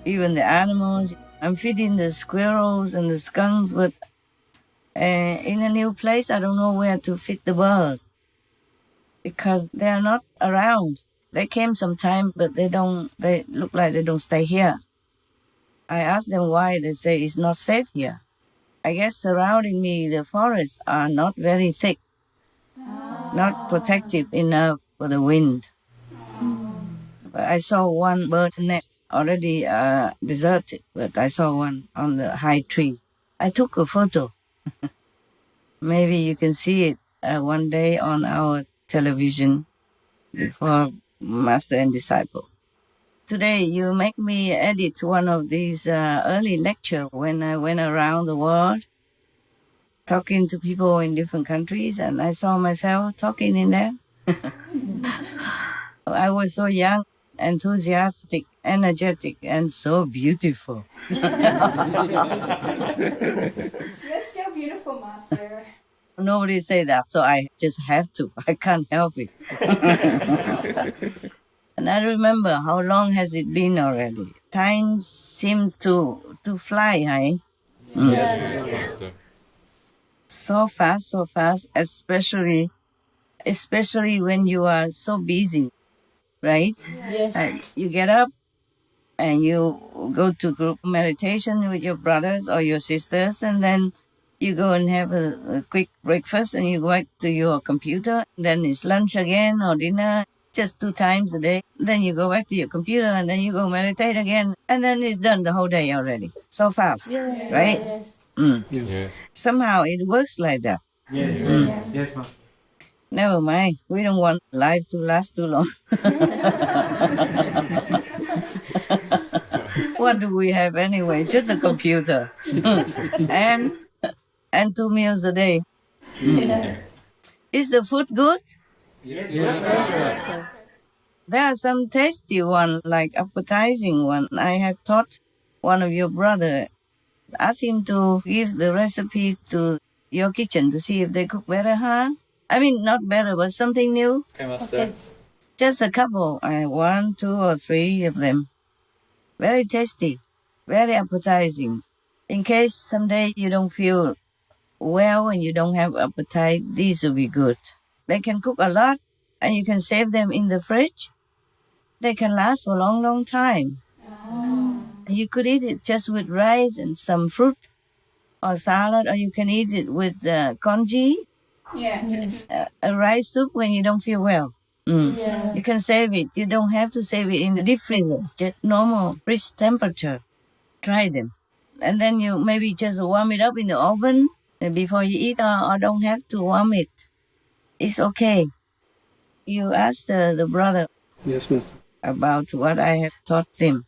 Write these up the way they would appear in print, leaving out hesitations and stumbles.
even the animals. I'm feeding the squirrels and the skunks, but in a new place, I don't know where to feed the birds because they are not around. They came sometimes, but they look like they don't stay here. I asked them why. They say it's not safe here. I guess surrounding me, the forests are not very thick, not protective enough for the wind. But I saw one bird nest already deserted, but I saw one on the high tree. I took a photo. Maybe you can see it one day on our television before Master and Disciples. Today you make me edit one of these early lectures when I went around the world talking to people in different countries, and I saw myself talking in there. I was so young, enthusiastic, energetic, and so beautiful. That's so beautiful, Master. Nobody say that, so I just have to. I can't help it. And I remember how long has it been already. Time seems to fly, hey? Yes, Master. So fast, especially when you are so busy, right? Yes. You get up and you go to group meditation with your brothers or your sisters, and then you go and have a quick breakfast, and you go back to your computer. Then it's lunch again or dinner, just 2 times a day. Then you go back to your computer, and then you go meditate again, and then it's done the whole day already. So fast, right? Yes. Yes. Somehow it works like that. Yes. Yes, ma'am. Never mind. We don't want life to last too long. What do we have anyway? Just a computer. and 2 meals a day. Is the food good? Yes. There are some tasty ones, like appetizing ones. I have taught one of your brothers. Ask him to give the recipes to your kitchen to see if they cook better, huh? I mean, not better, but something new. Okay, Master. Just a couple, 1, 2, or 3 of them. Very tasty, very appetizing. In case someday you don't feel well and you don't have appetite, these will be good. They can cook a lot, and you can save them in the fridge. They can last for a long, long time. You could eat it just with rice and some fruit or salad, or you can eat it with congee, Yes. a rice soup when you don't feel well. Yeah. You can save it. You don't have to save it in the deep freezer, just normal fridge temperature. Try them. And then you maybe just warm it up in the oven before you eat, or don't have to warm it. It's okay. You ask the brother Yes, Master. about what I have taught him.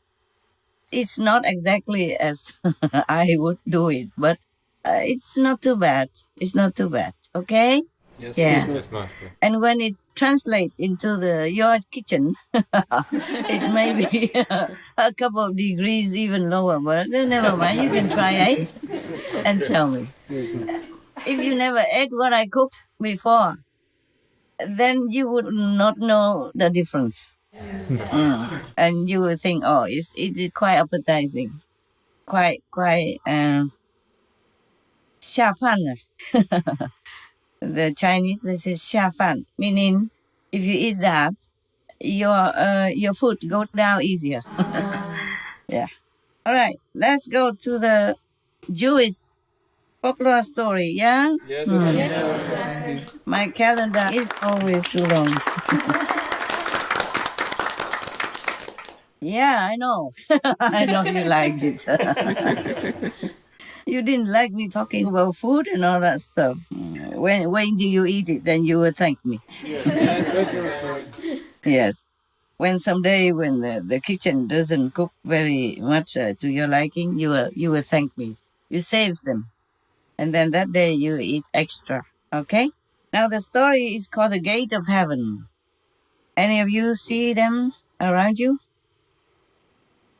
It's not exactly as I would do it, but it's not too bad. It's not too bad. Okay? Yes, Yeah. Yes, Master. And when it translates into your kitchen, it may be a couple of degrees even lower, but never mind. You can try it and tell me. If you never ate what I cooked before, then you would not know the difference. And you would think, oh, it is quite appetizing, quite 下饭了. The Chinese, they say 下饭, meaning if you eat that, your food goes down easier. Yeah. All right, let's go to the Jewish folklore story, yeah? Yes, Yes. My calendar is always too long. Yeah, I know. I know you liked it. You didn't like me talking about food and all that stuff. When do you eat it, then you will thank me. Yes. When someday when the kitchen doesn't cook very much to your liking, you will thank me. You save them. And then that day you eat extra. Okay? Now the story is called The Gate of Heaven. Any of you see them around you?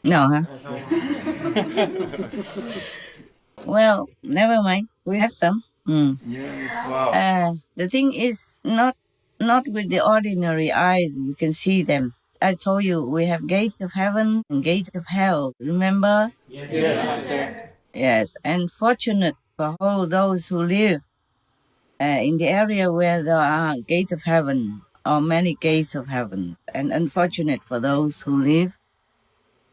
No, huh? Well, never mind. We have some. Yes. Wow. The thing is not with the ordinary eyes you can see them. I told you we have gates of heaven and gates of hell. Remember? Yes, Master. Yes. And fortunate for all those who live in the area where there are gates of heaven or many gates of heaven, and unfortunate for those who live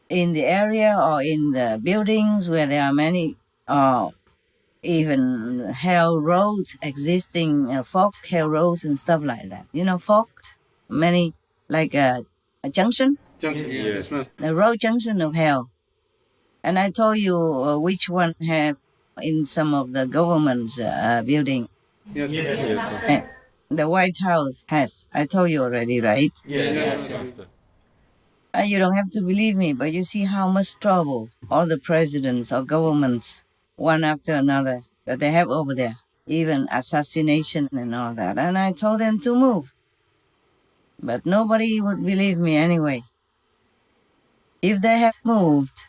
in the area or in the buildings where there are many even hell roads existing, forked hell roads and stuff like that. You know, forked, many, like a junction, Junction. Yes, Master. the road junction of hell. And I told you which one have in some of the government's buildings. Yes, Master. Yes, Master. The White House has. I told you already, right? Yes, Master. You don't have to believe me, but you see how much trouble all the presidents or governments, one after another, that they have over there, even assassination and all that. And I told them to move. But nobody would believe me anyway. If they have moved,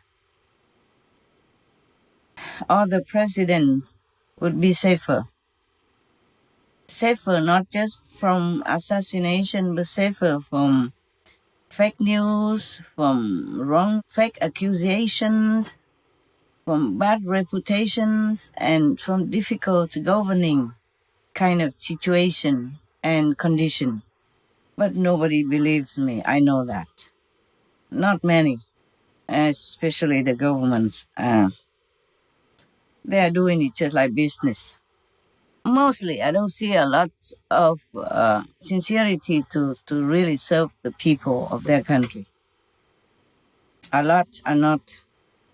all the presidents would be safer. Safer not just from assassination, but safer from fake news, from wrong fake accusations, from bad reputations, and from difficult governing kind of situations and conditions. But nobody believes me. I know that. Not many, especially the governments. They are doing it just like business. Mostly, I don't see a lot of sincerity to really serve the people of their country. A lot are not.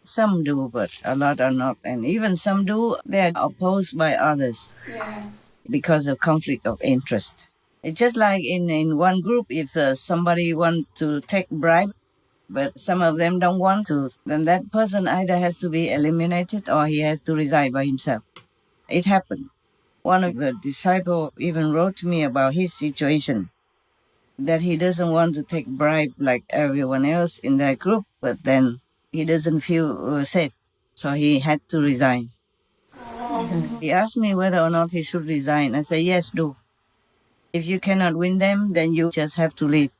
Some do, but a lot are not. And even some do, they are opposed by others Yeah. because of conflict of interest. It's just like in one group, if somebody wants to take bribes, but some of them don't want to, then that person either has to be eliminated or he has to resign by himself. It happened. One of the disciples even wrote to me about his situation, that he doesn't want to take bribes like everyone else in that group, but then he doesn't feel safe, so he had to resign. He asked me whether or not he should resign. I said, yes, do. If you cannot win them, then you just have to leave.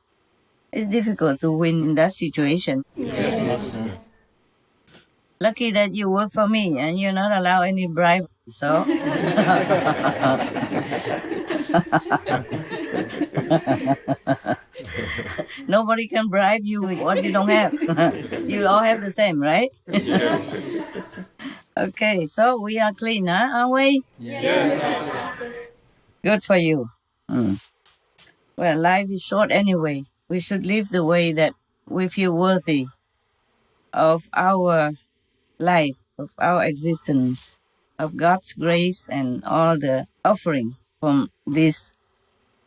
It's difficult to win in that situation. Yes, Master. Lucky that you work for me and you're not allowed any bribes, so. Nobody can bribe you with what you don't have. You all have the same, right? Yes. Okay, so we are clean, huh? Aren't we? Yes, Master. Good for you. Well, life is short anyway. We should live the way that we feel worthy of our life, of our existence, of God's grace and all the offerings from this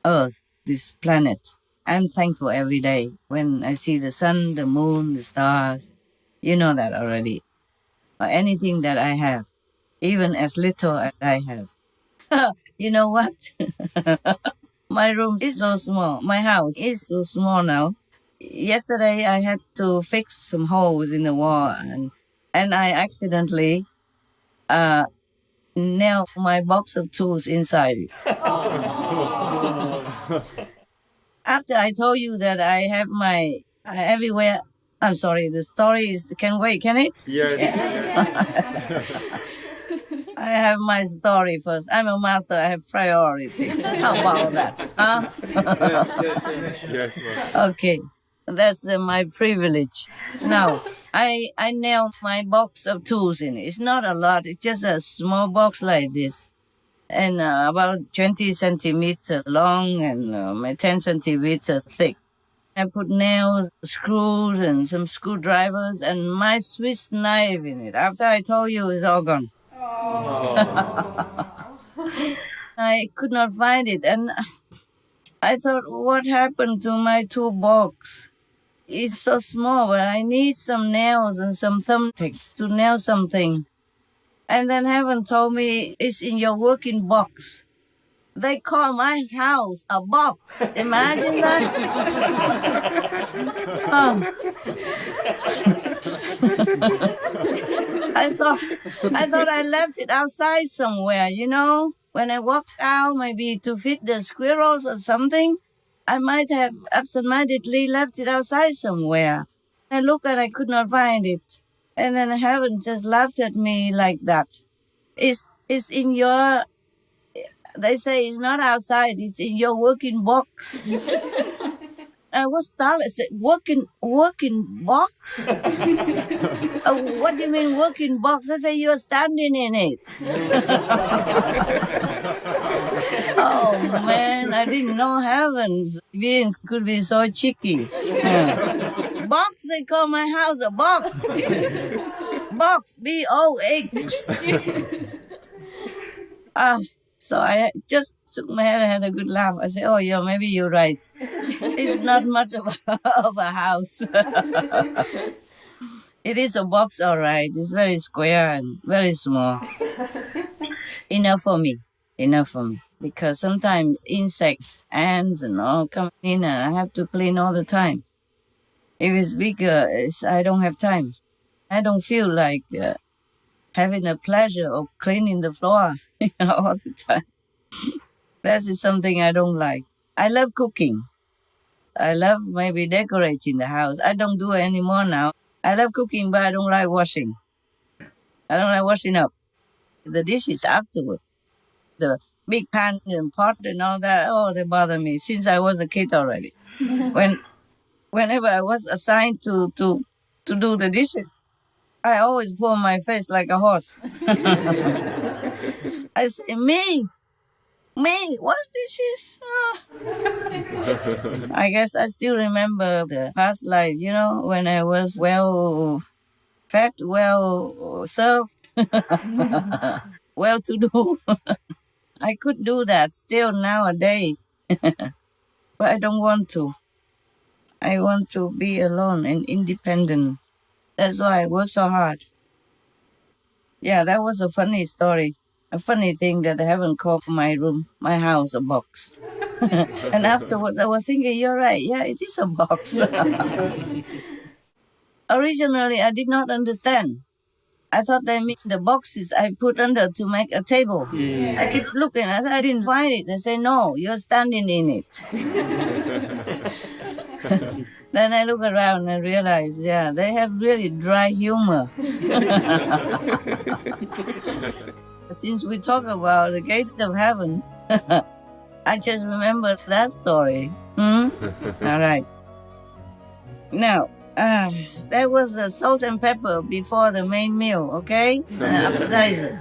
earth, this planet. I'm thankful every day when I see the sun, the moon, the stars. You know that already. Or anything that I have, even as little as I have. You know what? My room is so small. My house is so small now. Yesterday I had to fix some holes in the wall, and I accidentally nailed my box of tools inside it. After I told you that I have my everywhere. I'm sorry, the story is can wait, can it? Yes. I have my story first. I'm a master. I have priority. How about that? Huh? Yes, Master. Okay, that's my privilege. Now, I nailed my box of tools in it. It's not a lot. It's just a small box like this, and about 20 centimeters long and 10 centimeters thick. I put nails, screws, and some screwdrivers, and my Swiss knife in it. After I told you, it's all gone. I could not find it, and I thought, what happened to my toolbox? It's so small, but I need some nails and some thumbtacks to nail something. And then heaven told me, it's in your working box. They call my house a box. Imagine that. I thought I left it outside somewhere, you know. When I walked out, maybe to feed the squirrels or something, I might have absentmindedly left it outside somewhere. I looked and I could not find it. And then heaven just laughed at me like that. It's in your, they say it's not outside, it's in your working box. I was startled. I said, working box? What do you mean working box? I said, you're standing in it. Oh, man, I didn't know heavens beings could be so cheeky. Box, they call my house a box. Box, B-O-X. So I just shook my head and had a good laugh. I said, oh, yeah, maybe you're right. It's not much of a house. It is a box, all right. It's very square and very small. Enough for me. Because sometimes insects, ants and all come in and I have to clean all the time. If it's bigger, I don't have time. I don't feel like having a pleasure of cleaning the floor all the time. That is something I don't like. I love cooking. I love maybe decorating the house. I don't do it anymore now. I love cooking, but I don't like washing. I don't like washing up the dishes afterward. The big pans and pots and all that, oh, they bother me since I was a kid already. Whenever I was assigned to do the dishes, I always pour my face like a horse. I say, me, wash dishes? Oh. I guess I still remember the past life, when I was well fed, well served, well to do. I could do that still nowadays, but I don't want to. I want to be alone and independent. That's why I work so hard. Yeah, that was a funny story. A funny thing that I haven't called my room, my house, a box. And afterwards I was thinking, you're right, yeah, it is a box. Originally, I did not understand. I thought they meant the boxes I put under to make a table. I keep looking, I didn't find it. They say, no, you're standing in it. Then I look around and realize, yeah, they have really dry humor. Since we talk about the gates of heaven, I just remembered that story. All right. Now, that was the salt and pepper before the main meal, okay? Appetizer.